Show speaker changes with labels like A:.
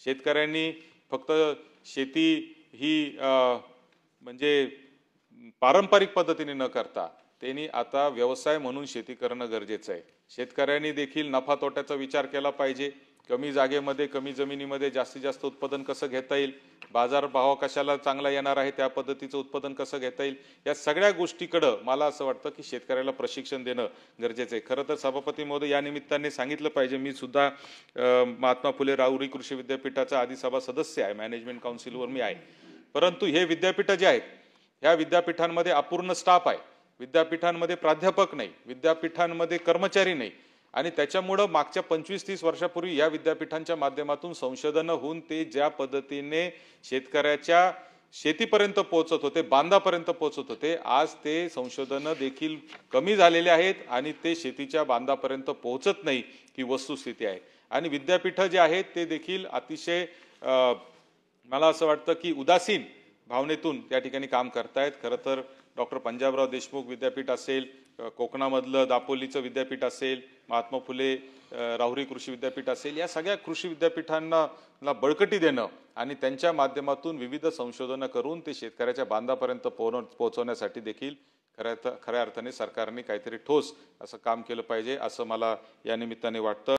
A: शेतकऱ्यांनी फक्त शेती ही म्हणजे पारंपरिक पद्धतीने न करता त्यांनी आता व्यवसाय म्हणून शेती करणं गरजेचं आहे। शेतकऱ्यांनी देखील नफा तोट्याचा विचार केला पाहिजे। कमी जागेमध्ये कमी जमिनीमध्ये जास्तीत जास्त उत्पादन कसं घेता येईल, बाजार भाव कशाला चांगला येणार आहे त्या पद्धतीचं उत्पादन कसं घेता येईल, या सगळ्या गोष्टीकडे मला असं वाटतं की शेतकऱ्याला प्रशिक्षण देणं गरजेचं आहे। खरं तर सभापती महोदय या निमित्ताने सांगितलं पाहिजे, मी सुद्धा महात्मा फुले राहुरी कृषी विद्यापीठाचा अधिसभा सदस्य आहे, मॅनेजमेंट काउन्सिलवर मी आहे। परंतु हे विद्यापीठ जे आहेत ह्या विद्यापीठांमध्ये अपूर्ण स्टाफ आहे, विद्यापीठांमध्ये प्राध्यापक नाही, विद्यापीठांमध्ये कर्मचारी नाही आणि त्याच्यामुळे मागच्या 25-30 वर्षापूर्वी या विद्यापीठांच्या माध्यमातून संशोधन होऊन ते ज्या पद्धतीने शेतकऱ्याच्या शेतीपर्यंत पोहोचत होते, बांधापर्यंत पोहोचत होते, आज ते संशोधन देखील कमी झालेले आहेत आणि ते शेतीच्या बांधापर्यंत पोहोचत नाही ही वस्तुस्थिती आहे। आणि विद्यापीठ जे आहेत ते देखील अतिशय मला असं वाटतं की उदासीन भावनेतून त्या ठिकाणी काम करतायत। खरं तर डॉक्टर पंजाबराव देशमुख विद्यापीठ असेल, कोकणामधलं दापोलीचं विद्यापीठ असेल, महात्मा फुले राहुरी कृषी विद्यापीठ असेल, या सगळ्या कृषी विद्यापीठांना बळकटी देणं आणि त्यांच्या माध्यमातून विविध संशोधनं करून ते शेतकऱ्याच्या बांधापर्यंत पोहोचवण्यासाठी देखील खऱ्या अर्थाने सरकारने काहीतरी ठोस असं काम केलं पाहिजे असं मला या निमित्ताने वाटतं।